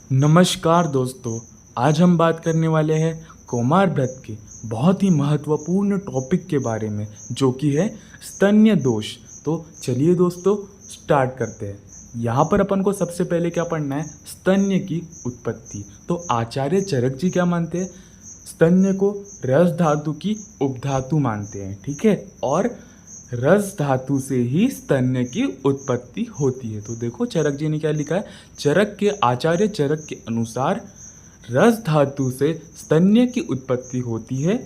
नमस्कार दोस्तों। आज हम बात करने वाले हैं कुमार व्रत के बहुत ही महत्वपूर्ण टॉपिक के बारे में, जो कि है स्तन्य दोष। तो चलिए दोस्तों, स्टार्ट करते हैं। यहाँ पर अपन को सबसे पहले क्या पढ़ना है, स्तन्य की उत्पत्ति। तो आचार्य चरक जी क्या मानते हैं, स्तन्य को रस धातु की उपधातु मानते हैं, ठीक है। और रस धातु से ही स्तन्य की उत्पत्ति होती है। तो देखो चरक जी ने क्या लिखा है, आचार्य चरक के अनुसार रस धातु से स्तन्य की उत्पत्ति होती है।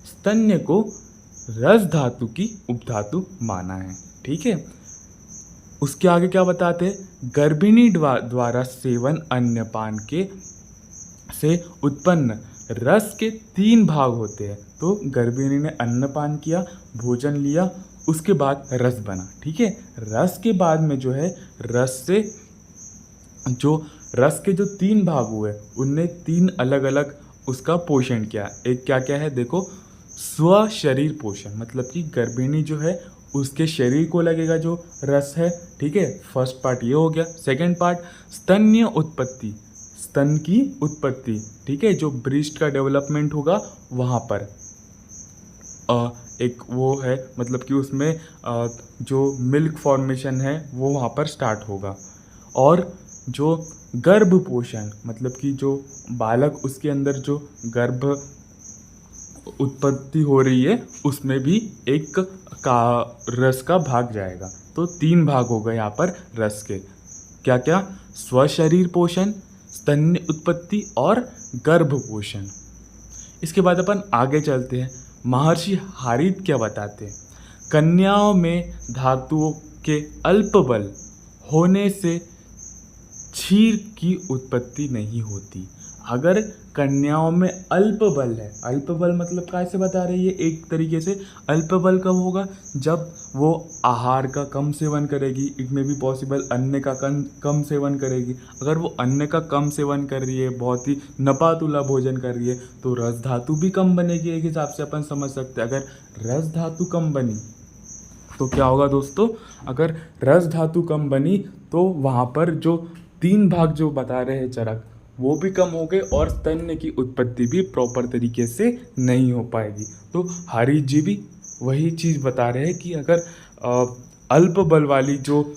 स्तन्य को रस धातु की उपधातु माना है, ठीक है। उसके आगे क्या बताते हैं, गर्भिणी द्वारा सेवन अन्नपान के से उत्पन्न रस के 3 भाग होते हैं। तो गर्भिणी ने अन्नपान किया, भोजन लिया, उसके बाद रस बना, ठीक है। रस के बाद में जो है रस के जो 3 भाग हुए, उनने 3 अलग अलग उसका पोषण किया। एक क्या क्या है देखो, स्व शरीर पोषण, मतलब कि गर्भिणी जो है उसके शरीर को लगेगा जो रस है, ठीक है। फर्स्ट पार्ट ये हो गया। सेकंड पार्ट स्तन्य उत्पत्ति, स्तन की उत्पत्ति, ठीक है। जो ब्रेस्ट का डेवलपमेंट होगा वहाँ पर एक वो है, मतलब कि उसमें जो मिल्क फॉर्मेशन है वो वहाँ पर स्टार्ट होगा। और जो गर्भ पोषण, मतलब कि जो बालक उसके अंदर जो गर्भ उत्पत्ति हो रही है उसमें भी एक का रस का भाग जाएगा। तो 3 भाग हो गए यहाँ पर रस के, क्या क्या, स्वशरीर पोषण, स्तन्य उत्पत्ति और गर्भ पोषण। इसके बाद अपन आगे चलते हैं। महर्षि हारीत क्या बताते हैं, कन्याओं में धातुओं के अल्प बल होने से क्षीर की उत्पत्ति नहीं होती। अगर कन्याओं में अल्प बल है, अल्प बल मतलब कैसे बता रही है, एक तरीके से अल्प बल कब होगा, जब वो आहार का कम सेवन करेगी, इट में भी पॉसिबल अन्न का कम सेवन करेगी। अगर वो अन्न का कम सेवन कर रही है, बहुत ही नपातुला भोजन कर रही है, तो रस धातु भी कम बनेगी। एक हिसाब से अपन समझ सकते हैं, अगर रस धातु कम बनी तो क्या होगा दोस्तों, अगर रस धातु कम बनी तो वहाँ पर जो 3 भाग जो बता रहे हैं चरक, वो भी कम हो गए और स्तन्य की उत्पत्ति भी प्रॉपर तरीके से नहीं हो पाएगी। तो हरीश जी भी वही चीज़ बता रहे हैं कि अगर अल्प बल वाली जो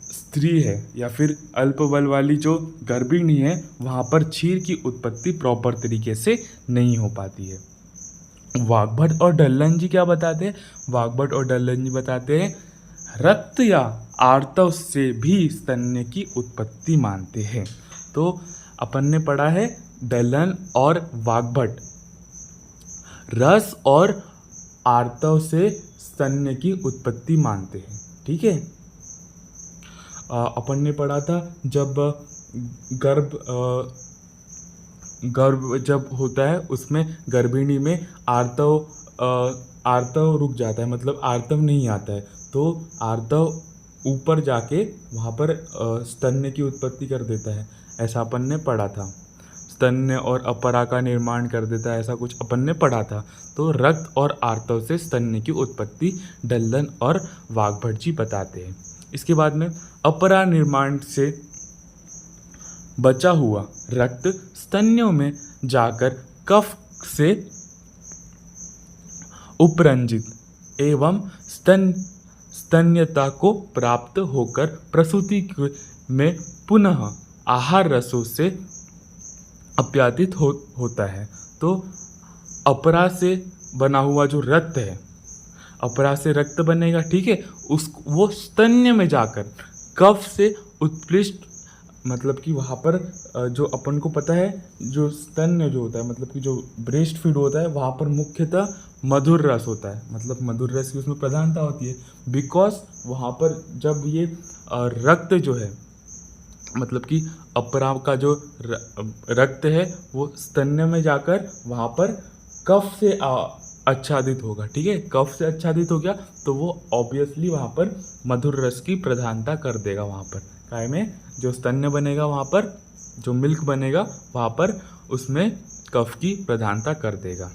स्त्री है या फिर अल्प बल वाली जो गर्भिणी है, वहाँ पर क्षीर की उत्पत्ति प्रॉपर तरीके से नहीं हो पाती है। वाग्भट और डल्लन जी क्या बताते हैं, वाग्भट और डल्लन जी बताते हैं रक्त या आर्तव से भी स्तन्य की उत्पत्ति मानते हैं। तो अपन ने पढ़ा है डल्लन और वाग्भट रस और आर्तव से स्तन्य की उत्पत्ति मानते हैं, ठीक है। अपन ने पढ़ा था जब गर्भ जब होता है उसमें गर्भिणी में आर्तव रुक जाता है, मतलब आर्तव नहीं आता है, तो आर्तव ऊपर जाके वहाँ पर स्तन्य की उत्पत्ति कर देता है, ऐसा अपन ने पढ़ा था। स्तन्य और अपरा का निर्माण कर देता है, ऐसा कुछ अपन ने पढ़ा था। तो रक्त और आर्तव से स्तन्य की उत्पत्ति डल्लन और वाग्भट जी बताते हैं। इसके बाद में अपरा निर्माण से बचा हुआ रक्त स्तन्यों में जाकर कफ से उपरंजित एवं स्तन्यता को प्राप्त होकर प्रसूति में पुनः आहार रसों से अपयादित होता है। तो अपरा से बना हुआ जो रक्त है, अपरा से रक्त बनेगा, ठीक है। वो स्तन्य में जाकर कफ से उत्पृष्ट, मतलब कि वहाँ पर जो अपन को पता है जो स्तन्य जो होता है, मतलब कि जो ब्रेस्ट फीड होता है, वहाँ पर मुख्यतः मधुर रस होता है, मतलब मधुर रस की उसमें प्रधानता होती है। बिकॉज वहाँ पर जब ये रक्त जो है, मतलब कि अपरा का जो रक्त है वो स्तन्य में जाकर वहाँ पर कफ से आच्छादित होगा, ठीक है। कफ से आच्छादित हो गया तो वो ऑब्वियसली वहाँ पर मधुर रस की प्रधानता कर देगा। वहाँ पर काय में जो स्तन्य बनेगा, वहाँ पर जो मिल्क बनेगा, वहाँ पर उसमें कफ की प्रधानता कर देगा।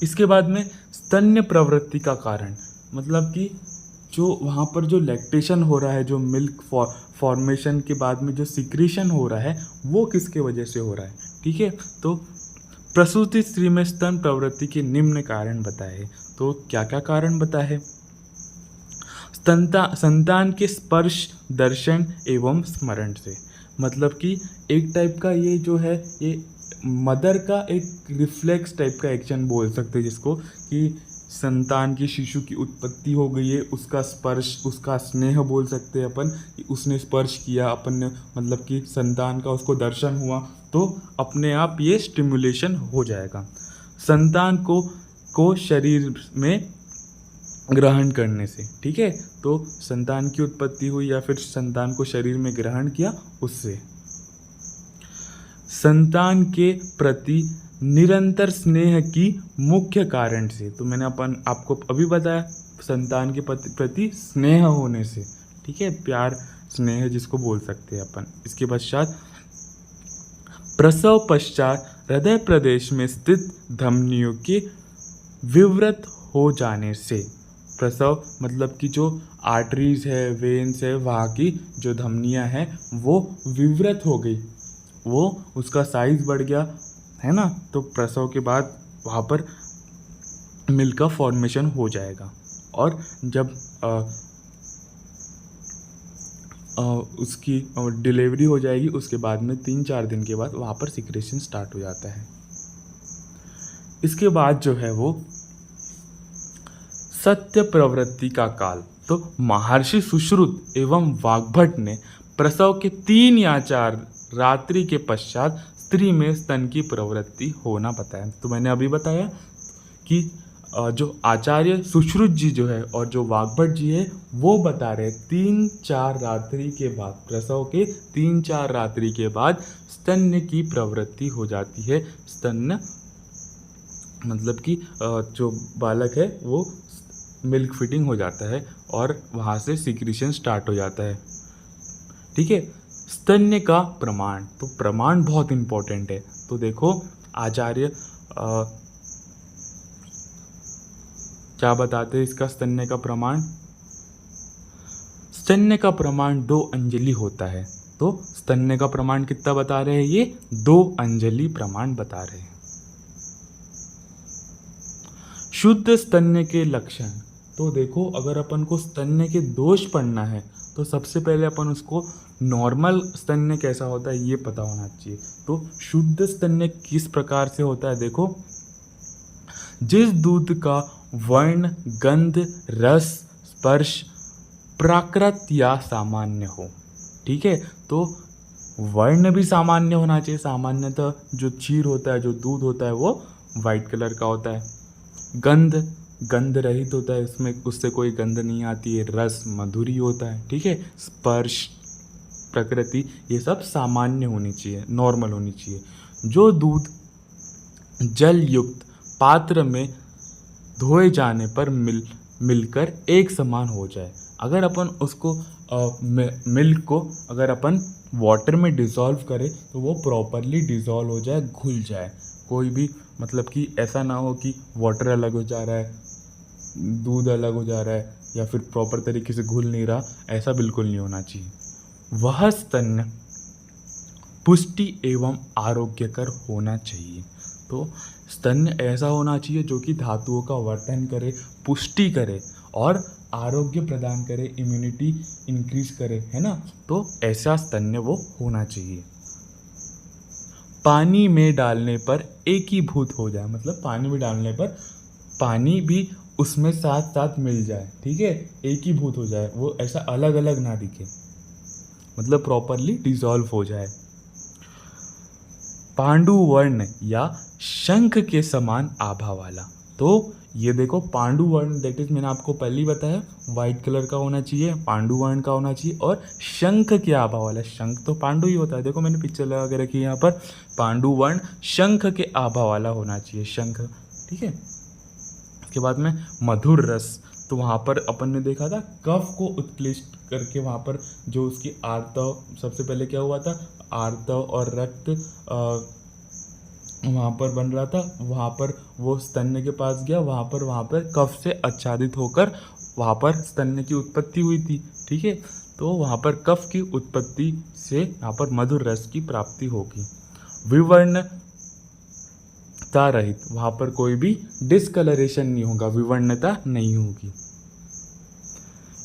इसके बाद में स्तन्य प्रवृत्ति का कारण, मतलब कि जो वहाँ पर जो लैक्टेशन हो रहा है, जो मिल्क फॉर्मेशन के बाद में जो सिक्रीशन हो रहा है, वो किसके वजह से हो रहा है। ठीक है, तो प्रसूति स्त्री में स्तन प्रवृत्ति के निम्न कारण बताए। तो क्या क्या कारण बताए। संतान के स्पर्श, दर्शन एवं स्मरण से, मतलब कि एक टाइप का ये जो है, ये मदर का एक रिफ्लेक्स टाइप का एक्शन बोल सकते हैं जिसको, कि संतान की शिशु की उत्पत्ति हो गई है, उसका स्पर्श, उसका स्नेह बोल सकते हैं अपन, कि उसने स्पर्श किया अपन ने, मतलब कि संतान का उसको दर्शन हुआ, तो अपने आप ये स्टिमुलेशन हो जाएगा। संतान को शरीर में ग्रहण करने से। ठीक है, तो संतान की उत्पत्ति हुई या फिर संतान को शरीर में ग्रहण किया, उससे। संतान के प्रति निरंतर स्नेह की मुख्य कारण से, तो मैंने आपको अभी बताया, संतान के प्रति स्नेह होने से। ठीक है, प्यार स्नेह जिसको बोल सकते हैं अपन। इसके पश्चात प्रसव पश्चात हृदय प्रदेश में स्थित धमनियों के विवृत हो जाने से। प्रसव मतलब कि जो आर्टरीज है, वेन्स है, वहाँ की जो धमनियाँ हैं वो विवृत हो गई, वो उसका साइज बढ़ गया है ना, तो प्रसव के बाद वहाँ पर मिल्क का फॉर्मेशन हो जाएगा। और जब उसकी डिलीवरी हो जाएगी, उसके बाद में 3-4 दिन के बाद वहाँ पर सिक्रेशन स्टार्ट हो जाता है। इसके बाद जो है वो सत्य प्रवृत्ति का काल। तो महर्षि सुश्रुत एवं वाग्भट ने प्रसव के 3 या 4 रात्रि के पश्चात स्त्री में स्तन की प्रवृत्ति होना बताया। तो मैंने अभी बताया कि जो आचार्य सुश्रुत जी जो है और जो वाग्भट जी है वो बता रहे 3-4 रात्रि के बाद, प्रसव के 3-4 रात्रि के बाद स्तन्य की प्रवृत्ति हो जाती है। स्तन्य मतलब कि जो बालक है वो मिल्क फिटिंग हो जाता है और वहाँ से सिक्रीशन स्टार्ट हो जाता है। ठीक है, स्तन्य का प्रमाण, तो प्रमाण बहुत इम्पोर्टेंट है। तो देखो आचार्य क्या बताते हैं इसका स्तन्य का प्रमाण। स्तन्य का प्रमाण 2 अंजलि होता है। तो स्तन्य का प्रमाण कितना बता रहे हैं, ये 2 अंजलि प्रमाण बता रहे हैं। शुद्ध स्तन्य के लक्षण, तो देखो अगर अपन को स्तन्य के दोष पढ़ना है तो सबसे पहले अपन उसको नॉर्मल स्तन्य कैसा होता है ये पता होना चाहिए। तो शुद्ध स्तन्य किस प्रकार से होता है, देखो जिस दूध का वर्ण, गंध, रस, स्पर्श प्राकृत या सामान्य हो। ठीक है, तो वर्ण भी सामान्य होना चाहिए। सामान्यतः जो क्षीर होता है, जो दूध होता है वो वाइट कलर का होता है। गंध रहित होता है, उसमें उससे कोई गंध नहीं आती है। रस मधुरी होता है। ठीक है, स्पर्श, प्रकृति, ये सब सामान्य होनी चाहिए, नॉर्मल होनी चाहिए। जो दूध जल युक्त पात्र में धोए जाने पर मिलकर एक समान हो जाए। अगर अपन उसको मिल्क को अगर अपन वाटर में डिज़ोल्व करें तो वो प्रॉपरली डिज़ोल्व हो जाए, घुल जाए। कोई भी मतलब कि ऐसा ना हो कि वाटर अलग हो जा रहा है, दूध अलग हो जा रहा है या फिर प्रॉपर तरीके से घुल नहीं रहा, ऐसा बिल्कुल नहीं होना चाहिए। वह स्तन्य पुष्टि एवं आरोग्यकर होना चाहिए। तो स्तन्य ऐसा होना चाहिए जो कि धातुओं का वर्धन करे, पुष्टि करे और आरोग्य प्रदान करे, इम्यूनिटी इंक्रीज करे, है ना। तो ऐसा स्तन्य वो होना चाहिए। पानी में डालने पर एकीभूत हो जाए, मतलब पानी में डालने पर पानी भी उसमें साथ साथ मिल जाए। ठीक है, एकीभूत हो जाए, वो ऐसा अलग अलग ना दिखे, मतलब प्रॉपरली डिसॉल्व हो जाए। पांडु वर्ण या शंख के समान आभा वाला। तो ये देखो पांडु वर्ण, दैट इज मैंने आपको पहले ही बताया वाइट कलर का होना चाहिए, पांडु वर्ण का होना चाहिए। और शंख के आभा वाला, शंख तो पांडु ही होता है, देखो मैंने पिक्चर लगा के रखी है यहाँ पर। पांडु वर्ण शंख के आभा वाला होना चाहिए, शंख। ठीक है, इसके बाद में मधुर रस, तो वहाँ पर अपन ने देखा था कफ को उत्क्लिष्ट करके वहाँ पर जो उसकी आर्तव, सबसे पहले क्या हुआ था, आर्तव और रक्त वहाँ पर बन रहा था, वहाँ पर वो स्तन्य के पास गया, वहाँ पर कफ से आच्छादित होकर वहाँ पर स्तन्य की उत्पत्ति हुई थी। ठीक है, तो वहाँ पर कफ की उत्पत्ति से यहाँ पर मधुर रस की प्राप्ति होगी। विवर्णता रहित, वहाँ पर कोई भी डिस्कलरेशन नहीं होगा, विवर्णता नहीं होगी।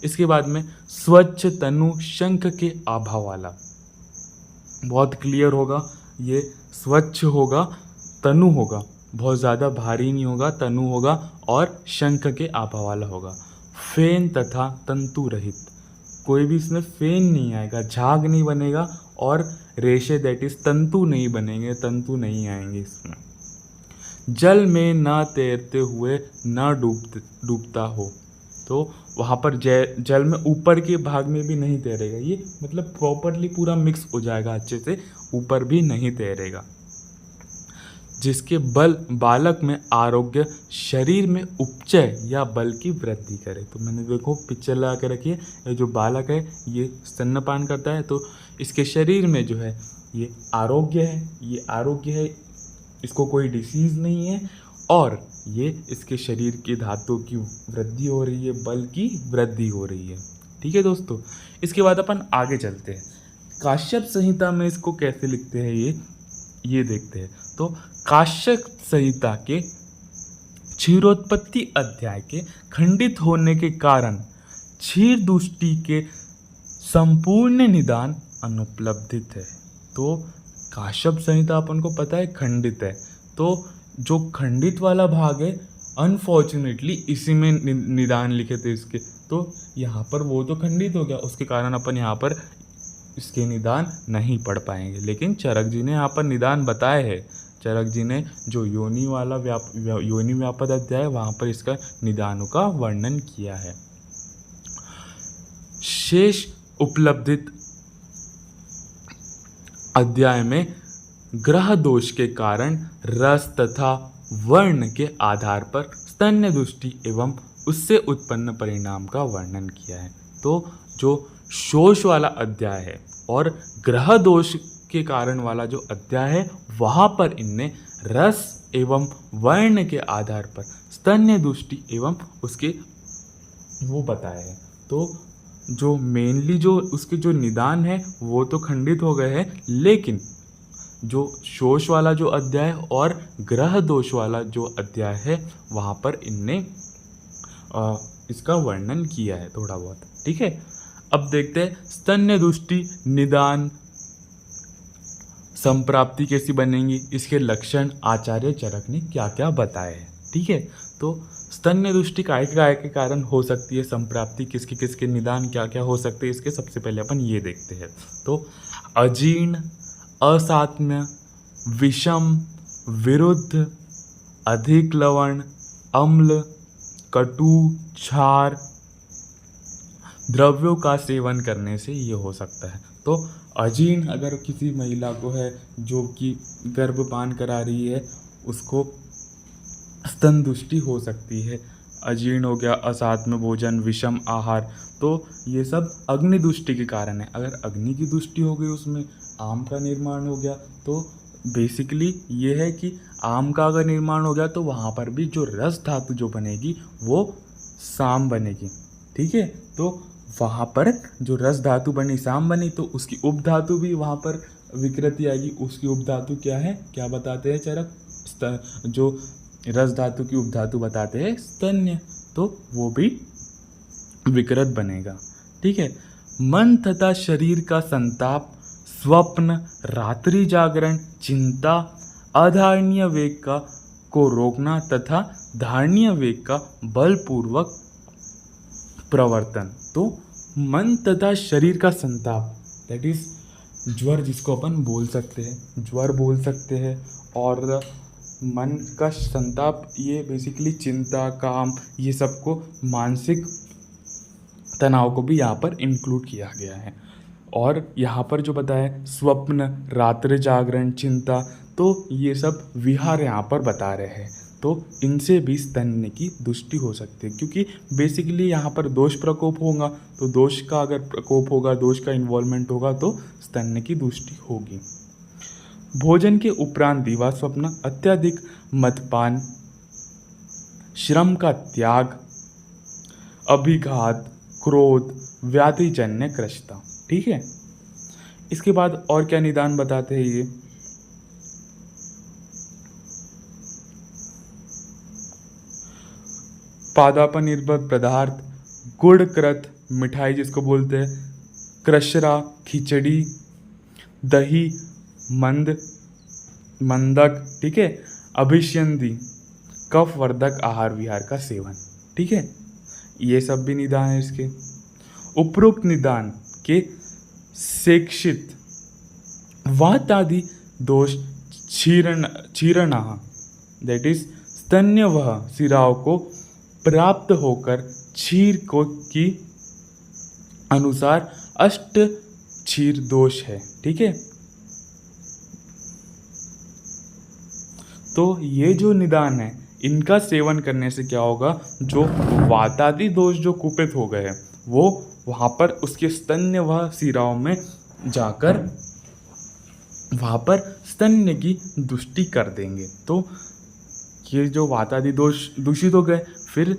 इसके बाद में स्वच्छ तनु शंख के आभा वाला, बहुत क्लियर होगा, ये स्वच्छ होगा, तनु होगा, बहुत ज़्यादा भारी नहीं होगा, तनु होगा और शंख के आभा वाला होगा। फेन तथा तंतु रहित, कोई भी इसमें फेन नहीं आएगा, झाग नहीं बनेगा और रेशे दैट इज तंतु नहीं बनेंगे, तंतु नहीं आएंगे इसमें। जल में ना तैरते हुए ना डूबता हो, तो वहाँ पर जल में ऊपर के भाग में भी नहीं तैरेगा, ये मतलब प्रॉपरली पूरा मिक्स हो जाएगा अच्छे से, ऊपर भी नहीं तैरेगा। जिसके बल बालक में आरोग्य, शरीर में उपचय या बल की वृद्धि करे। तो मैंने देखो पिक्चर लगा के रखी है, ये जो बालक है ये स्तन्यपान करता है, तो इसके शरीर में जो है ये आरोग्य है, ये आरोग्य है, इसको कोई डिसीज़ नहीं है और ये इसके शरीर की धातु की वृद्धि हो रही है, बल की वृद्धि हो रही है। ठीक है दोस्तों, इसके बाद अपन आगे चलते हैं। काश्यप संहिता में इसको कैसे लिखते हैं ये देखते हैं। तो काश्यप संहिता के क्षीरोत्पत्ति अध्याय के खंडित होने के कारण क्षीर दुष्टि के संपूर्ण निदान अनुपलब्धित है। तो काश्यप संहिता अपन को पता है खंडित है, तो जो खंडित वाला भाग है अनफॉर्चुनेटली इसी में निदान लिखे थे इसके, तो यहाँ पर वो तो खंडित हो गया, उसके कारण अपन यहाँ पर इसके निदान नहीं पढ़ पाएंगे। लेकिन चरक जी ने यहाँ पर निदान बताए हैं, चरक जी ने जो योनि वाला योनि व्यापद अध्याय वहाँ पर इसका निदानों का वर्णन किया है। शेष उपलब्धित अध्याय में ग्रह दोष के कारण रस तथा वर्ण के आधार पर स्तन्य दुष्टि एवं उससे उत्पन्न परिणाम का वर्णन किया है। तो जो शोष वाला अध्याय है और ग्रह दोष के कारण वाला जो अध्याय है वहाँ पर इनने रस एवं वर्ण के आधार पर स्तन्य दुष्टि एवं उसके वो बताए हैं। तो जो मेनली जो उसके जो निदान है वो तो खंडित हो गए हैं, लेकिन जो शोष वाला जो अध्याय और ग्रह दोष वाला जो अध्याय है वहाँ पर इनने इसका वर्णन किया है थोड़ा बहुत। ठीक है, अब देखते हैं स्तन्य दुष्टि निदान संप्राप्ति कैसी बनेंगी, इसके लक्षण आचार्य चरक ने क्या क्या बताए हैं। ठीक है, तो स्तन्य दुष्टि काय के कारण हो सकती है, संप्राप्ति किसके किसके निदान क्या क्या हो सकते हैं, इसके सबसे पहले अपन ये देखते हैं। तो अजीर्ण, असात्म्य, विषम, विरुद्ध, अधिक लवण, अम्ल, कटु, क्षार द्रव्यों का सेवन करने से ये हो सकता है। तो अजीर्ण अगर किसी महिला को है जो कि गर्भपान करा रही है उसको स्तन दुष्टि हो सकती है। अजीर्ण हो गया, असात्म भोजन, विषम आहार, तो ये सब अग्नि दुष्टि के कारण है। अगर अग्नि की दुष्टि हो गई उसमें आम का निर्माण हो गया, तो बेसिकली ये है कि आम का अगर निर्माण हो गया तो वहाँ पर भी जो रस धातु जो बनेगी वो साम बनेगी। ठीक है, तो वहाँ पर जो रस धातु बनी साम बनी तो उसकी उपधातु भी वहाँ पर विकृति आएगी। उसकी उपधातु क्या है, क्या बताते हैं चरक, जो रस धातु की उपधातु बताते हैं स्तन्य, तो वो भी विकृत बनेगा। ठीक है, मन तथा शरीर का संताप, स्वप्न, रात्रि जागरण, चिंता, अधारणीय वेग का को रोकना तथा धारणीय वेग का बलपूर्वक प्रवर्तन। तो मन तथा शरीर का संताप दैट इज ज्वर, जिसको अपन बोल सकते हैं, ज्वर बोल सकते हैं, और मन का संताप ये बेसिकली चिंता, काम, ये सबको मानसिक तनाव को भी यहाँ पर इंक्लूड किया गया है। और यहाँ पर जो बताया स्वप्न, रात्रि जागरण, चिंता, तो ये सब विहार यहाँ पर बता रहे हैं। तो इनसे भी स्तन्य की दुष्टि हो सकती है, क्योंकि बेसिकली यहाँ पर दोष प्रकोप होगा, तो दोष का अगर प्रकोप होगा, दोष का इन्वॉल्वमेंट होगा तो स्तन्य की दुष्टि होगी। भोजन के उपरांत दिवा स्वप्न, अत्यधिक मदपान, श्रम का त्याग, अभिघात, क्रोध, व्याधिजन्य कृशता। ठीक है, इसके बाद और क्या निदान बताते हैं ये? पादापन निर्भर पदार्थ, गुड़कृत मिठाई जिसको बोलते हैं, कृशरा खिचड़ी, दही, मंदक, ठीक है, अभिष्यंदी कफ वर्धक आहार विहार का सेवन। ठीक है, ये सब भी निदान है इसके। उपरोक्त निदान के शिक्षित वात आदि दोष क्षीरणा दैट इज स्तन्यवह सिराओं को प्राप्त होकर क्षीर को की अनुसार अष्ट क्षीर दोष है। ठीक है, तो ये जो निदान है इनका सेवन करने से क्या होगा, जो वातादि दोष जो कुपित हो गए हैं वो वहाँ पर उसके स्तन्य व सिराओं में जाकर वहाँ पर स्तन्य की दुष्टि कर देंगे। तो ये जो वातादि दोष दूषित हो गए, फिर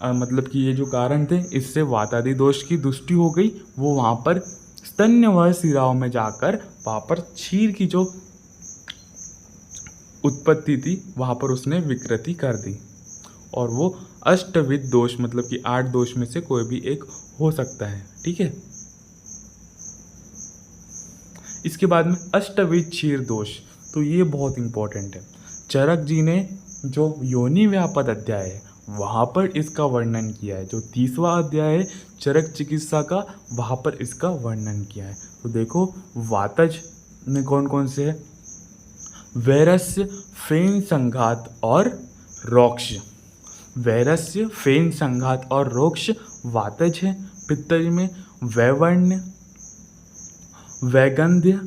मतलब कि ये जो कारण थे इससे वातादि दोष की दुष्टि हो गई, वो वहाँ पर स्तन्य व सिराओं में जाकर वहाँ पर क्षीर की जो उत्पत्ति थी वहाँ पर उसने विकृति कर दी, और वो अष्टविध दोष मतलब कि 8 दोष में से कोई भी एक हो सकता है। ठीक है, इसके बाद में अष्टविध क्षीर दोष, तो ये बहुत इंपॉर्टेंट है। चरक जी ने जो योनि व्यापद अध्याय है वहाँ पर इसका वर्णन किया है, जो 30वां अध्याय है चरक चिकित्सा का वहाँ पर इसका वर्णन किया है। तो देखो वातज में कौन कौन से है, वैरस्य, फेन संघात और रोक्ष। वैरस्य, फेन संघात और रोक्ष वातज है। पित्तज में वैवर्ण्य, वैगंध्य।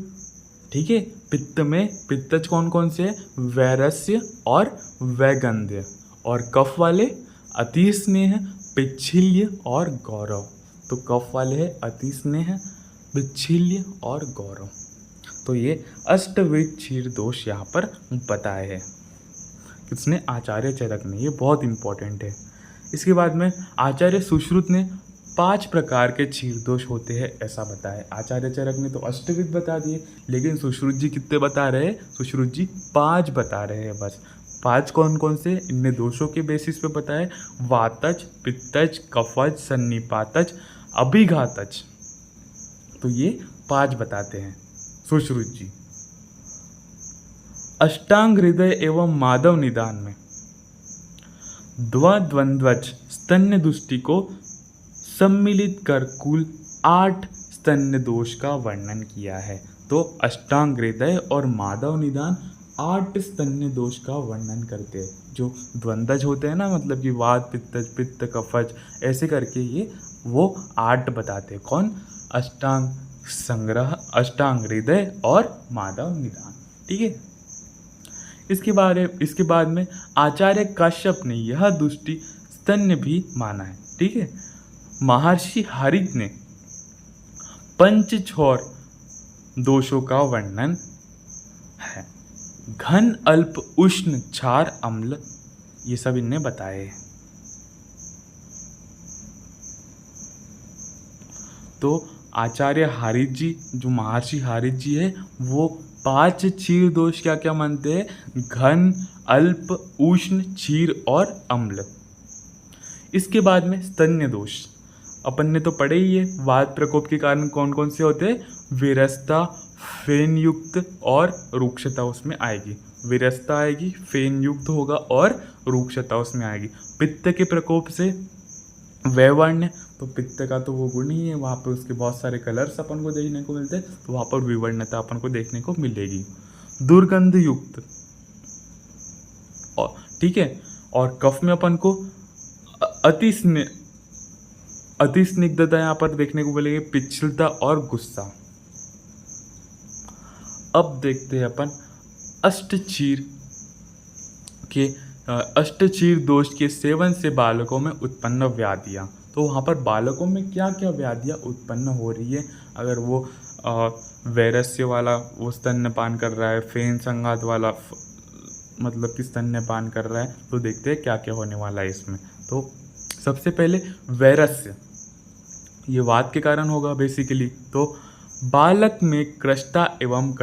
ठीक है, पित्त में पित्तज कौन कौन से है, वैरस्य और वैगंध्य। और कफ वाले अति स्नेह, पिच्छिल्य और गौरव। तो कफ वाले है अति स्नेह, पिच्छिल्य और गौरव। तो ये अष्टविध क्षीर दोष यहाँ पर बताए हैं किसने, आचार्य चरक ने। ये बहुत इंपॉर्टेंट है। इसके बाद में आचार्य सुश्रुत ने 5 प्रकार के क्षीर दोष होते हैं ऐसा बताया। आचार्य चरक ने तो अष्टविध बता दिए, लेकिन सुश्रुत जी कितने बता रहे हैं, सुश्रुत जी 5 बता रहे हैं बस। 5 कौन कौन से, इनने दोषों के बेसिस पे बताए, वातज, पित्तज, कफज, सन्निपातज, अभिघातज। तो ये 5 बताते हैं सुश्रुत जी। अष्टांग हृदय एवं माधव निदान में द्वंद्वज स्तन्य दुष्टि को सम्मिलित कर कुल 8 स्तन्य दोष का वर्णन किया है। तो अष्टांग हृदय और माधव निदान 8 स्तन्य दोष का वर्णन करते हैं। जो द्वंद्वज होते हैं ना, मतलब कि वात, पित्तज, पित्त, कफज, ऐसे करके ये वो 8 बताते हैं। कौन, अष्टांग संग्रह, अष्टांग हृदय और माधव निदान। ठीक है, इसके बाद में आचार्य काश्यप ने यह दुष्टि स्तन्य भी माना है। ठीक है, महर्षि हरित ने पंचछौर दोषों का वर्णन है। घन, अल्प, उष्ण, क्षार, अम्ल, ये सब इनने बताए हैं। तो आचार्य हारित जी, जो महर्षि हारित जी है, वो 5 क्षीर दोष क्या क्या मानते हैं, घन, अल्प, उष्ण, क्षीर और अम्ल। इसके बाद में स्तन्य दोष अपन ने तो पढ़े ही है। वात प्रकोप के कारण कौन कौन से होते हैं, विरसता, फेन युक्त और रूक्षता उसमें आएगी। विरसता आएगी, फेन युक्त होगा और रूक्षता उसमें आएगी। पित्त के प्रकोप से वैवर्ण्य, तो पित्त का तो वो गुण ही है, वहाँ पे उसके बहुत सारे कलर्स अपन को देखने को मिलते हैं, तो वहाँ पर विवर्णता अपन को देखने को मिलेगी। दुर्गंध युक्त, और ठीक है, और कफ में अपन को अति स्निग्धता यहाँ पर देखने को मिलेगी, पिछलता और गुस्सा। अब देखते हैं अपन अष्टक्षीर दोष के सेवन से बालकों में उत्पन्न व्याधियाँ। तो वहाँ पर बालकों में क्या क्या व्याधियाँ उत्पन्न हो रही है, अगर वो वैरस्य वाला वो स्तन्यपान कर रहा है, फेन संघात वाला मतलब कि स्तन्यपान कर रहा है, तो देखते हैं क्या क्या होने वाला है इसमें। तो सबसे पहले वैरस्य, ये वात के कारण होगा बेसिकली। तो बालक में कृष्णता एवं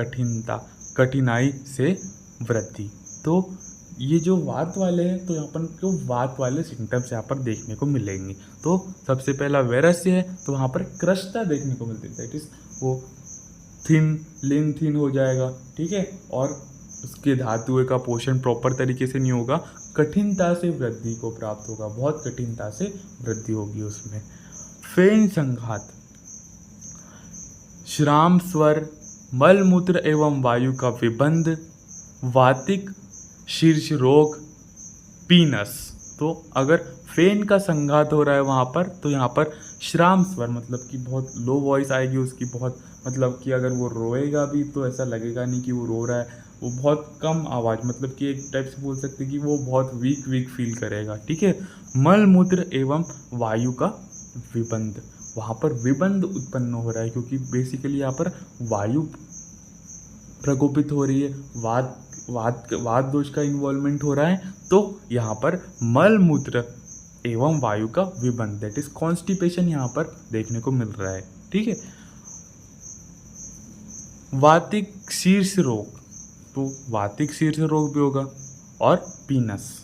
कठिनाई से वृद्धि। तो ये जो वात वाले हैं, तो यहाँ पर को वात वाले सिम्टम्स यहाँ पर देखने को मिलेंगे। तो सबसे पहला वैरस्य है, तो वहाँ पर कृष्णता देखने को मिलती है, दैट इज वो लीन थिन हो जाएगा, ठीक है, और उसके धातुओं का पोषण प्रॉपर तरीके से नहीं होगा, कठिनता से वृद्धि को प्राप्त होगा, बहुत कठिनता से वृद्धि होगी उसमें। फेन संघात, श्राम स्वर, मलमूत्र एवं वायु का विबंध, वातिक शीर्ष रोग, पीनस। तो अगर फेन का संघात हो रहा है वहाँ पर, तो यहाँ पर श्राम स्वर मतलब कि बहुत लो वॉइस आएगी उसकी, बहुत मतलब कि अगर वो रोएगा भी तो ऐसा लगेगा नहीं कि वो रो रहा है, वो बहुत कम आवाज़, मतलब कि एक टाइप से बोल सकते हैं कि वो बहुत वीक फील करेगा, ठीक है। मल मूत्र एवं वायु का विबंध, वहाँ पर विबंध उत्पन्न हो रहा है क्योंकि बेसिकली यहाँ पर वायु प्रकोपित हो रही है, वात दोष का इन्वॉल्वमेंट हो रहा है। तो यहाँ पर मल मूत्र एवं वायु का विबंध, दैट इज कॉन्स्टिपेशन यहाँ पर देखने को मिल रहा है, ठीक है। वातिक शीर्ष रोग, तो वातिक शीर्ष रोग भी होगा, और पीनस।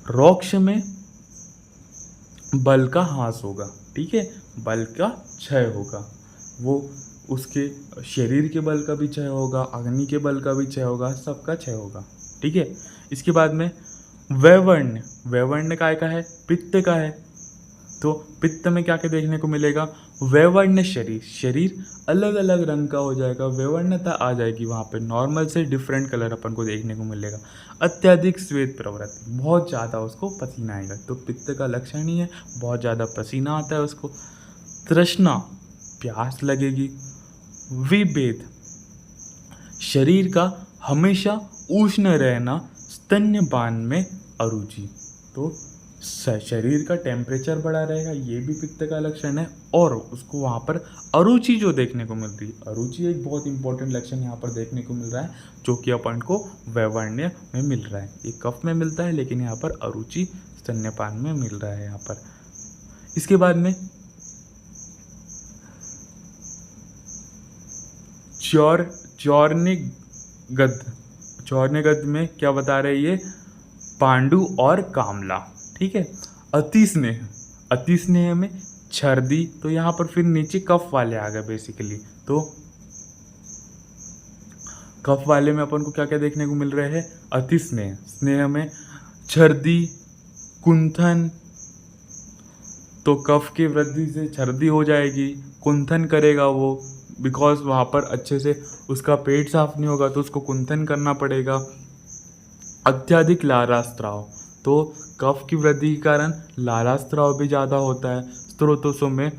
रोक्ष में बल का ह्रास होगा, ठीक है, बल का क्षय होगा, वो उसके शरीर के बल का भी क्षय होगा, अग्नि के बल का भी क्षय होगा, सबका क्षय होगा, ठीक है। इसके बाद में वैवर्ण्य, वैवर्ण्य काय का है, पित्त का है। तो पित्त में क्या क्या देखने को मिलेगा, वैवर्ण्य शरीर, शरीर अलग अलग रंग का हो जाएगा, वैवर्ण्यता आ जाएगी वहाँ पे, नॉर्मल से डिफरेंट कलर अपन को देखने को मिलेगा। अत्यधिक श्वेत प्रवृत्ति, बहुत ज़्यादा उसको पसीना आएगा, तो पित्त का लक्षण ही है, बहुत ज़्यादा पसीना आता है उसको। तृष्णा, प्यास लगेगी। विभेद, शरीर का हमेशा उष्ण रहना, स्तन्यपान में अरुचि, तो शरीर का टेम्परेचर बढ़ा रहेगा, ये भी पित्त का लक्षण है। और उसको वहाँ पर अरुचि जो देखने को मिल रही है, अरुचि एक बहुत इंपॉर्टेंट लक्षण यहाँ पर देखने को मिल रहा है, जो कि अपन को वैवर्ण्य में मिल रहा है। ये कफ में मिलता है, लेकिन यहाँ पर अरुचि स्तन्यपान में मिल रहा है यहाँ पर। इसके बाद में चौर्निगद में क्या बता रहे ये, पांडु और कामला, ठीक है। अति स्नेह में छर्दी, तो यहाँ पर फिर नीचे कफ वाले आ गए बेसिकली। तो कफ वाले में अपन को क्या क्या देखने को मिल रहे हैं, अति स्नेह में छर्दी, कुंथन, तो कफ की वृद्धि से छर्दी हो जाएगी, कुंथन करेगा वो, बिकॉज वहाँ पर अच्छे से उसका पेट साफ नहीं होगा, तो उसको कुंथन करना पड़ेगा। अत्यधिक लालास्त्राव, तो कफ की वृद्धि के कारण लालास्त्राव भी ज़्यादा होता है। स्रोतों में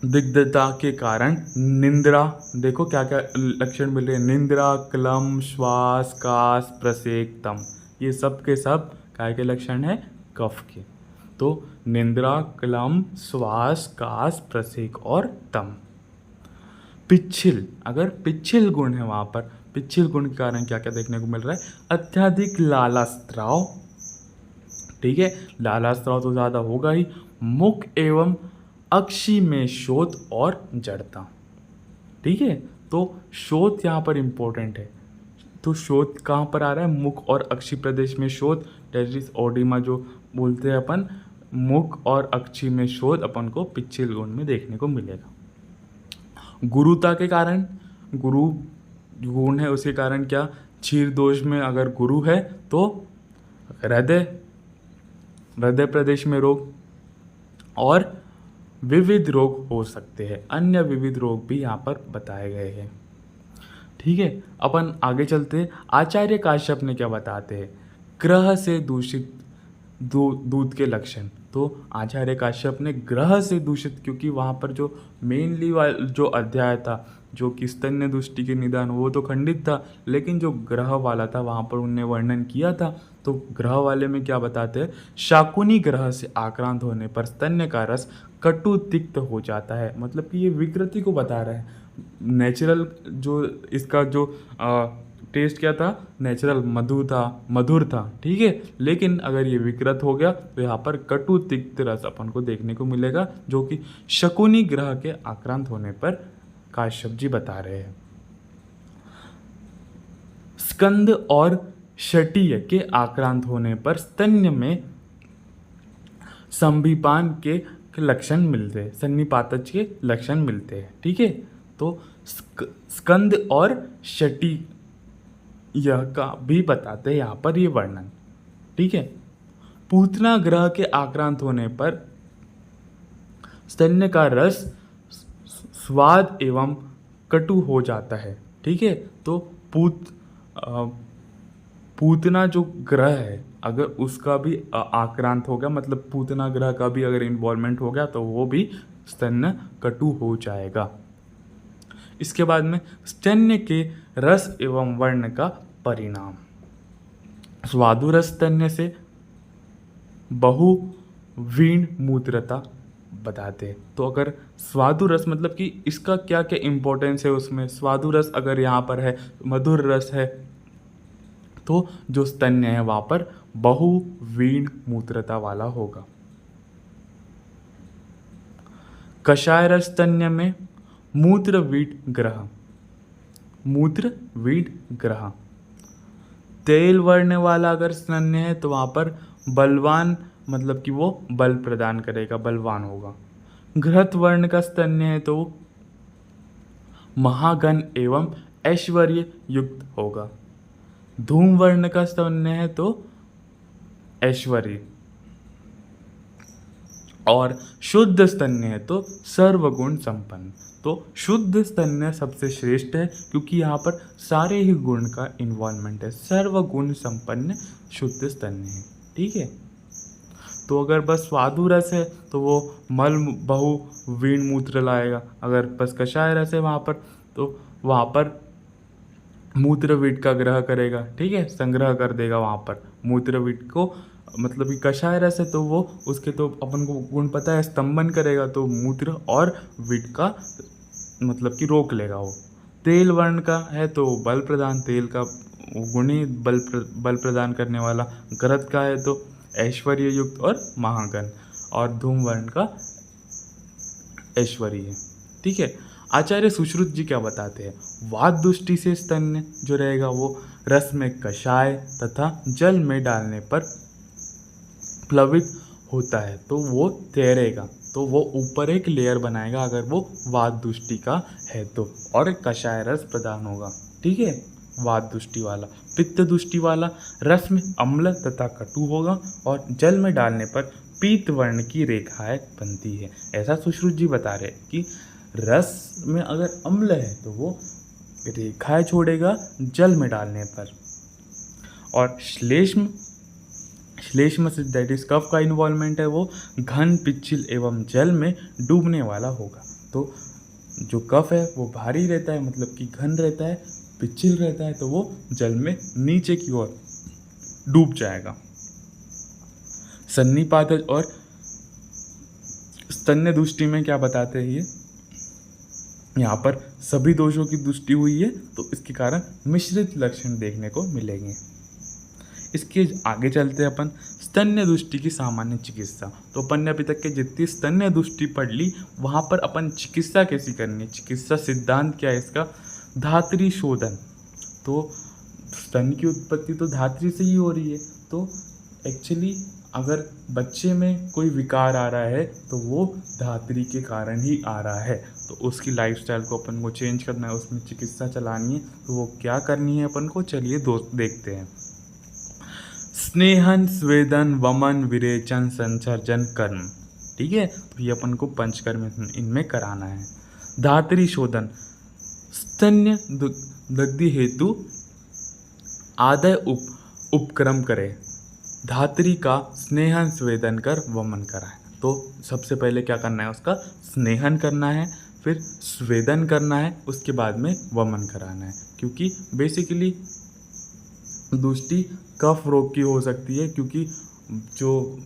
दिग्धता के कारण निंद्रा, देखो क्या क्या लक्षण मिल रहे हैं, निंद्रा, क्लम, श्वास, कास, प्रसेक, तम, ये सब के सब क्या के लक्षण है, कफ के। तो निंद्रा, क्लम, श्वास, कास, प्रसेक और तम। पिच्छिल, अगर पिच्छिल गुण है वहाँ पर, पिच्छिल गुण के कारण क्या क्या देखने को मिल रहा है, अत्यधिक लालास्त्राव, ठीक है, लालास्त्राव तो ज़्यादा होगा ही। मुख एवं अक्षि में शोथ और जड़ता, ठीक है। तो शोथ यहाँ पर इम्पोर्टेंट है, तो शोथ कहाँ पर आ रहा है, मुख और अक्षि प्रदेश में शोथ, दैट इज ओडिमा जो बोलते हैं अपन, मुख और अक्षि में शोथ अपन को पिच्छिल गुण में देखने को मिलेगा। गुरुता के कारण, गुरु गुण है उसके कारण क्या, क्षीर दोष में अगर गुरु है तो हृदय प्रदेश में रोग और विविध रोग हो सकते हैं, अन्य विविध रोग भी यहाँ पर बताए गए हैं, ठीक है। अपन आगे चलते हैं। आचार्य काश्यप ने क्या बताते हैं, ग्रह से दूषित दूध के लक्षण। तो आचार्य काश्यप ने ग्रह से दूषित, क्योंकि वहाँ पर जो मेनली जो अध्याय था जो कि स्तन्य दुष्टि के निदान, वो तो खंडित था, लेकिन जो ग्रह वाला था वहाँ पर उनने वर्णन किया था। तो ग्रह वाले में क्या बताते हैं, शाकुनी ग्रह से आक्रांत होने पर स्तन्य का रस कटु तिक्त हो जाता है, मतलब कि ये विकृति को बता रहा है। नेचुरल जो इसका जो टेस्ट क्या था, नेचुरल मधुर था, ठीक है। लेकिन अगर ये विकृत हो गया तो यहाँ पर कटु तिक्त रस अपन को देखने को मिलेगा, जो कि शकुनी ग्रह के आक्रांत होने पर काश्यप जी बता रहे हैं। स्कंद और शटीय के आक्रांत होने पर स्तन्य में संभिपान के लक्षण मिलते हैं, सन्निपातज के लक्षण मिलते हैं, ठीक है। तो स्कंद और शटी यह का भी बताते हैं यहाँ पर ये वर्णन, ठीक है। पूतना ग्रह के आक्रांत होने पर स्तन्य का रस स्वाद एवं कटु हो जाता है, ठीक है। तो पूतना जो ग्रह है अगर उसका भी आक्रांत हो गया, मतलब पूतना ग्रह का भी अगर इन्वॉल्वमेंट हो गया तो वो भी स्तन्य कटु हो जाएगा। इसके बाद में स्तन्य के रस एवं वर्ण का परिणाम। स्वादुरस स्तन्य से बहुवीण मूत्रता बताते हैं। तो अगर स्वादुरस मतलब कि इसका क्या क्या इम्पोर्टेंस है उसमें, स्वादुरस अगर यहाँ पर है, मधुर रस है, तो जो स्तन्य है वहाँ पर बहुवीण मूत्रता वाला होगा। कषाय रस स्तन्य में मूत्रवीड ग्रह। तेल वर्ण वाला अगर स्तन्य है तो वहाँ पर बलवान, मतलब कि वो बल प्रदान करेगा, बलवान होगा। घृत वर्ण का स्तन्य है तो महाघन एवं ऐश्वर्य युक्त होगा। धूम वर्ण का स्तन्य है तो ऐश्वर्य, और शुद्ध स्तन्य है तो सर्वगुण संपन्न। तो शुद्ध स्तन्य सबसे श्रेष्ठ है क्योंकि यहाँ पर सारे ही गुण का इन्वॉल्वमेंट है। सर्वगुण संपन्न शुद्ध स्तन्य है, ठीक है। तो अगर बस स्वादु रस है तो वो मल बहु वीण मूत्र लाएगा। अगर बस कषाय रस है वहाँ पर तो वहाँ पर मूत्रवीट का ग्रह करेगा, ठीक है, संग्रह कर देगा वहाँ पर मूत्रवीट को। मतलब कि कषाय रस है तो वो उसके तो अपन को गुण पता है, स्तंभन करेगा, तो मूत्र और विट का मतलब कि रोक लेगा वो। तेल वर्ण का है तो बल प्रदान, तेल का गुणी बल प्रदान करने वाला। घृत का है तो ऐश्वर्य युक्त और महागण, और धूम वर्ण का ऐश्वर्य, ठीक है। आचार्य सुश्रुत जी क्या बताते हैं, वात दृष्टि से स्तन्य जो रहेगा वो रस में कषाय तथा जल में डालने पर प्लवित होता है, तो वो तैरेगा, तो वो ऊपर एक लेयर बनाएगा अगर वो वात दृष्टि का है तो, और एक कषाय रस प्रदान होगा, ठीक है, वात दृष्टि वाला। पित्त दृष्टि वाला रस में अम्ल तथा कटु होगा, और जल में डालने पर पीत वर्ण की रेखाएं बनती है। ऐसा सुश्रुत जी बता रहे हैं कि रस में अगर अम्ल है तो वो रेखाएं छोड़ेगा जल में डालने पर, और श्लेष्म से दैट इज कफ का इन्वॉल्वमेंट है, वो घन पिच्छल एवं जल में डूबने वाला होगा। तो जो कफ है वो भारी रहता है, मतलब कि घन रहता है, पिच्छल रहता है, तो वो जल में नीचे की ओर डूब जाएगा। सन्निपातज और स्तन्य दृष्टि में क्या बताते हैं, ये यहाँ पर सभी दोषों की दृष्टि हुई है तो इसके कारण मिश्रित लक्षण देखने को मिलेंगे। इसके आगे चलते हैं अपन स्तन्य दृष्टि की सामान्य चिकित्सा। तो अपन ने अभी तक के जितनी स्तन्य दृष्टि पढ़ ली, वहाँ पर अपन चिकित्सा कैसी करनी है, चिकित्सा सिद्धांत क्या है इसका, धात्री शोधन। तो स्तन की उत्पत्ति तो धात्री से ही हो रही है, तो एक्चुअली अगर बच्चे में कोई विकार आ रहा है तो वो धात्री के कारण ही आ रहा है, तो उसकी लाइफस्टाइल को अपन को चेंज करना है, उसमें चिकित्सा चलानी है, तो वो क्या करनी है अपन को, चलिए दोस्त देखते हैं। स्नेहन, स्वेदन, वमन, विरेचन, संसर्जन, कर्म, ठीक है, तो ये अपन को पंचकर्म इनमें कराना है। धात्री शोधन, स्तन्य दग्धि हेतु आदय उपक्रम करे, धात्री का स्नेहन स्वेदन कर वमन कराए। तो सबसे पहले क्या करना है, उसका स्नेहन करना है, फिर स्वेदन करना है, उसके बाद में वमन कराना है, क्योंकि बेसिकली दृष्टि कफ रोग की हो सकती है, क्योंकि जो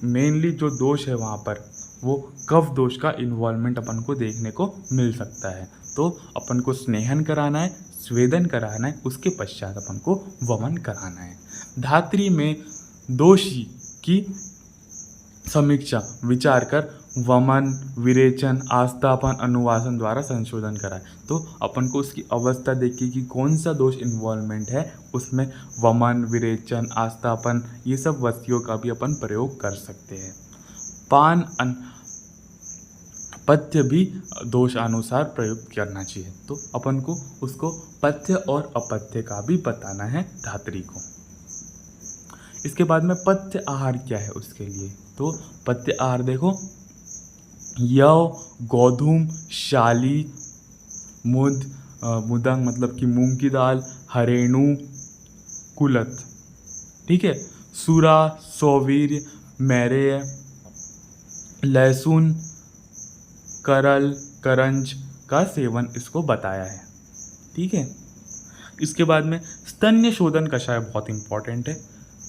मेनली जो दोष है वहाँ पर वो कफ दोष का इन्वॉल्वमेंट अपन को देखने को मिल सकता है। तो अपन को स्नेहन कराना है, स्वेदन कराना है, उसके पश्चात अपन को वमन कराना है। धात्री में दोषी की समीक्षा विचार कर वमन, विरेचन, आस्थापन, अनुवासन द्वारा संशोधन कराए। तो अपन को उसकी अवस्था देखिए कि कौन सा दोष इन्वॉल्वमेंट है, उसमें वमन, विरेचन, आस्थापन ये सब वस्तुओं का भी अपन प्रयोग कर सकते हैं। पान पथ्य भी दोष अनुसार प्रयुक्त करना चाहिए। तो अपन को उसको पथ्य और अपथ्य का भी बताना है धात्री को। इसके बाद में पथ्य आहार क्या है उसके लिए, तो पथ्य आहार देखो, यव, गोधूम, शाली, मुदंग मतलब कि मूंग की दाल, हरेणु, कुलथ, ठीक है, सूरा, सौवीर्य, मैरेय, लहसुन, करल, करंज का सेवन इसको बताया है। ठीक है, इसके बाद में स्तन्य शोधन कषाय बहुत इंपॉर्टेंट है,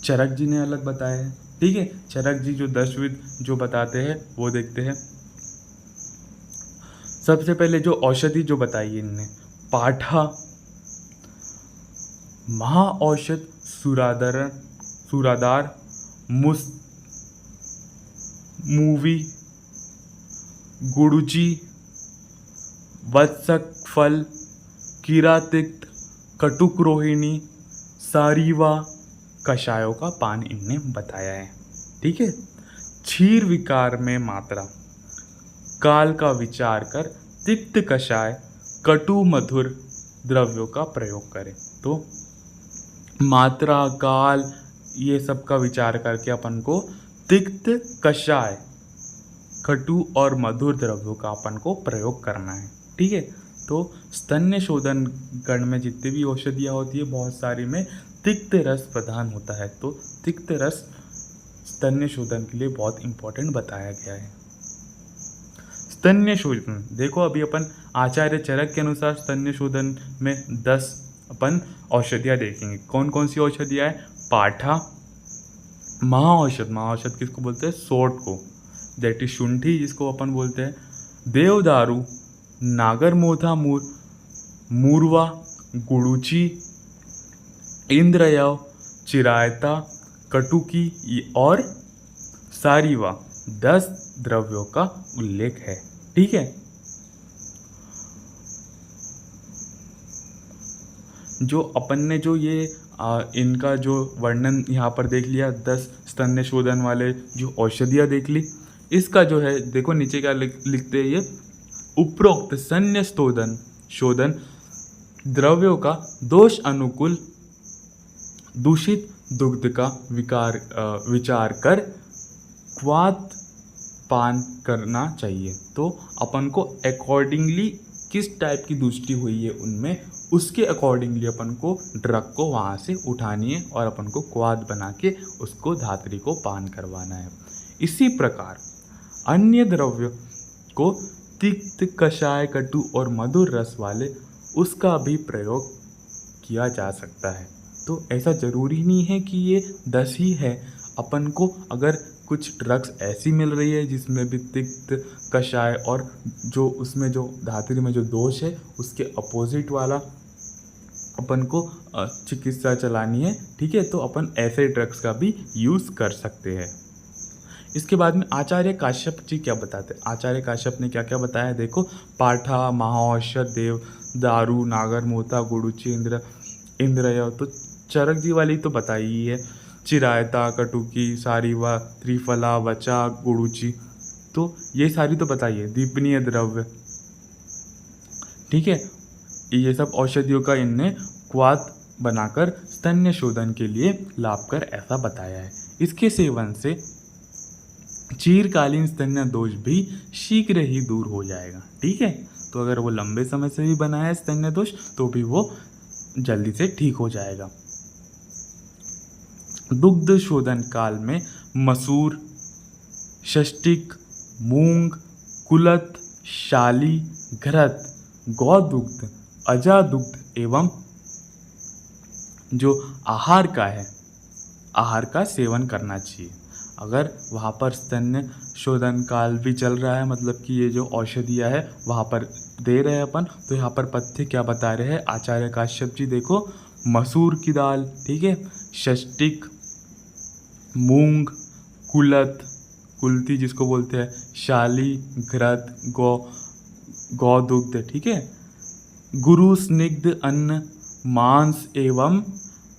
चरक जी ने अलग बताया है। ठीक है, चरक जी जो दशविध जो बताते हैं वो देखते हैं। सबसे पहले जो औषधि जो बताई है इनने, पाठा, महाऔषध, सूरादार, मूवी, गुड़ुची, वत्सक फल, किरातिक्त, कटुक रोहिणी, सारीवा कषायों का पान इनने बताया है। ठीक है, क्षीर विकार में मात्रा काल का विचार कर तिक्त कषाय, कटु मधुर द्रव्यों का प्रयोग करें। तो मात्रा, काल ये सब का विचार करके अपन को तिक्त कषाय, कटु और मधुर द्रव्यों का अपन को प्रयोग करना है। ठीक है, तो स्तन्य शोधन गण में जितनी भी औषधियाँ होती है बहुत सारी में तिक्त रस प्रधान होता है। तो तिक्त रस स्तन्य शोधन के लिए बहुत इंपॉर्टेंट बताया गया है। स्तन्य शोधन देखो, अभी अपन आचार्य चरक के अनुसार स्तन्य शोधन में 10 अपन औषधियाँ देखेंगे। कौन कौन सी औषधियाँ है? पाठा, महाऔषध किसको बोलते हैं? सोट को, दैट इज शुंठी जिसको अपन बोलते हैं, देवदारू, नागरमोथा, मूरवा, गुड़ुची, इंद्रयव, चिरायता, कटुकी और सारीवा 10 द्रव्यों का उल्लेख है। ठीक है, जो अपन ने जो ये इनका जो वर्णन यहाँ पर देख लिया, 10 स्तन्य शोधन वाले जो औषधियाँ देख ली, इसका जो है देखो नीचे क्या लिखते हैं ये, उपरोक्त स्तन्य शोधन द्रव्यों का दोष अनुकूल दूषित दुग्ध का विचार कर क्वाथ पान करना चाहिए। तो अपन को अकॉर्डिंगली किस टाइप की दूषित हुई है उनमें, उसके अकॉर्डिंगली अपन को ड्रग को वहाँ से उठानी है और अपन को क्वाथ बना के उसको धात्री को पान करवाना है। इसी प्रकार अन्य द्रव्य को तिक्त, कषाय, कटु और मधुर रस वाले उसका भी प्रयोग किया जा सकता है। तो ऐसा ज़रूरी नहीं है कि ये 10 ही है। अपन को अगर कुछ ड्रग्स ऐसी मिल रही है जिसमें भी तिक्त, कषाय और जो उसमें जो धात्री में जो दोष है उसके अपोजिट वाला अपन को चिकित्सा चलानी है, ठीक है, तो अपन ऐसे ड्रग्स का भी यूज़ कर सकते हैं। इसके बाद में आचार्य काश्यप जी क्या बताते हैं? आचार्य काश्यप ने क्या क्या बताया देखो, पाठा, महाऔषध, देव दारू, नागरमोथा, गुड़ुची, इंद्रयव, तो चरक जी वाली तो बताई ही है, चिरायता, कटुकी, सारीवा, त्रिफला, वचा, गुड़ुची, तो ये सारी तो बताइए। दीपनीय द्रव्य, ठीक है, ये सब औषधियों का इनने क्वाथ बनाकर स्तन्य शोधन के लिए लाभकर ऐसा बताया है। इसके सेवन से चीरकालीन स्तन्य दोष भी शीघ्र ही दूर हो जाएगा। ठीक है, तो अगर वो लंबे समय से भी बना है स्तन्य दोष तो भी वो जल्दी से ठीक हो जाएगा। दुग्ध शोधन काल में मसूर, षष्टिक, मूंग, कुलथ, शाली, घृत, गौदुग्ध, अजादुग्ध एवं जो आहार का सेवन करना चाहिए। अगर वहाँ पर स्तन्य शोधन काल भी चल रहा है, मतलब कि ये जो औषधियाँ है वहाँ पर दे रहे हैं अपन, तो यहाँ पर पथ्य क्या बता रहे हैं आचार्य काश्यप जी, देखो मसूर की दाल, ठीक है, षष्टिक, मूंग, कुलत, कुलती जिसको बोलते हैं, शाली, घृत, गौदुग्ध, ठीक है, गुरु स्निग्ध अन्न, मांस एवं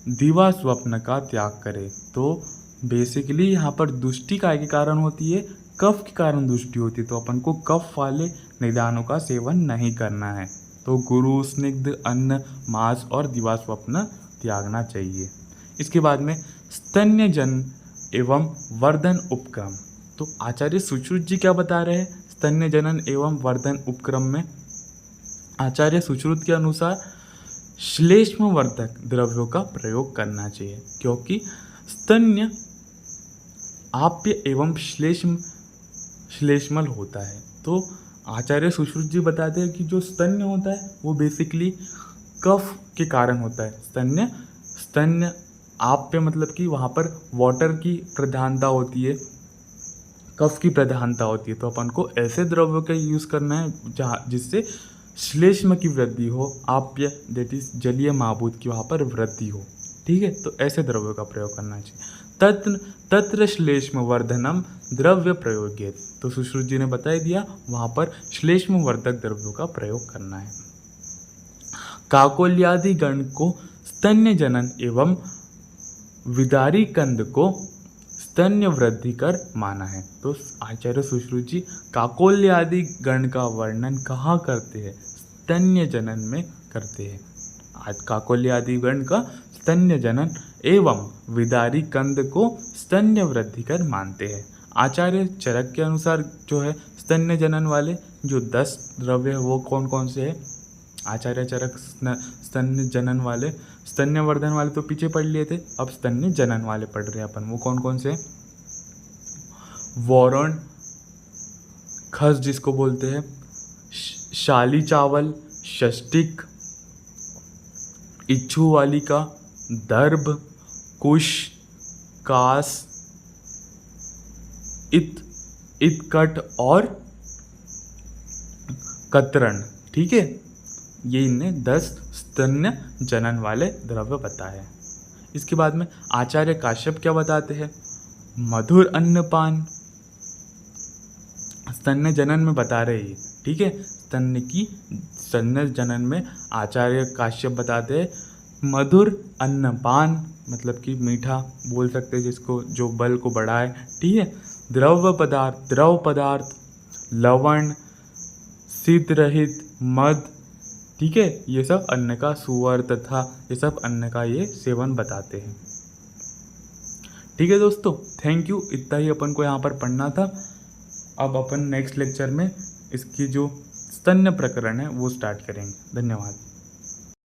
दिवा स्वप्न का त्याग करे। तो बेसिकली यहाँ पर दुष्टि काय के कारण होती है, कफ के कारण दुष्टि होती है, तो अपन को कफ वाले निदानों का सेवन नहीं करना है। तो गुरु स्निग्ध अन्न, मांस और दिवा स्वप्न त्यागना चाहिए। इसके बाद में स्तन्यजन एवं वर्धन उपक्रम। तो आचार्य सुश्रुत जी क्या बता रहे हैं स्तन्य जनन एवं वर्धन उपक्रम में? आचार्य सुश्रुत के अनुसार श्लेष्मवर्धक द्रव्यों का प्रयोग करना चाहिए, क्योंकि स्तन्य आप्य एवं श्लेष्मल होता है। तो आचार्य सुश्रुत जी बताते हैं कि जो स्तन्य होता है वो बेसिकली कफ के कारण होता है। स्तन्य आप्य मतलब कि वहाँ पर वाटर की प्रधानता होती है, कफ की प्रधानता होती है, तो अपन को ऐसे द्रव्यों का यूज़ करना है जहाँ जिससे श्लेष्म की वृद्धि हो, आप्य दैट इज जलीय महाभूत की वहाँ पर वृद्धि हो, ठीक है, तो ऐसे द्रव्यों का प्रयोग करना चाहिए। तत्र श्लेष्म वर्धनम द्रव्य प्रयोग्य। तो सुश्रुत जी ने बता दिया वहाँ पर श्लेष्म वर्धक द्रव्यों का प्रयोग करना है। काकोल्यादि गण को स्तन्य जनन एवं विदारी कंद को स्तन्य वृद्धि कर माना है। तो आचार्य सुश्रुत जी काकोल्य आदि गण का वर्णन कहाँ करते हैं? स्तन्य जनन में करते हैं। आज काकोल्य आदि गण का स्तन्य जनन एवं विदारी कंद को स्तन्य वृद्धि कर मानते हैं। आचार्य चरक के अनुसार जो है स्तन्य जनन वाले जो 10 द्रव्य है वो कौन कौन से है? आचार्य चरक स्तन्य जनन वाले, स्तन्य वर्धन वाले तो पीछे पढ़ लिए थे, अब स्तन्य जनन वाले पढ़ रहे हैं अपन। वो कौन कौन से? वोरण, खस जिसको बोलते हैं, शाली चावल, षष्टिक, इच्छू वालिका, दर्भ, कुश, कास, इतकट और कतरण, ठीक है, ये इनने 10 स्तन्य जनन वाले द्रव्य बताए। इसके बाद में आचार्य काश्यप क्या बताते हैं? मधुर अन्नपान स्तन्य जनन में बता रहे हैं, ठीक है, स्तन्य जनन में आचार्य काश्यप बताते हैं मधुर अन्नपान मतलब कि मीठा बोल सकते हैं जिसको, जो बल को बढ़ाए, ठीक है, द्रव पदार्थ, लवण, शीत रहित मद, ठीक है, ये सब अन्न का, सुअर तथा ये सब अन्न का ये सेवन बताते हैं। ठीक है दोस्तों, थैंक यू, इतना ही अपन को यहाँ पर पढ़ना था। अब अपन नेक्स्ट लेक्चर में इसकी जो स्तन्य प्रकरण है वो स्टार्ट करेंगे। धन्यवाद।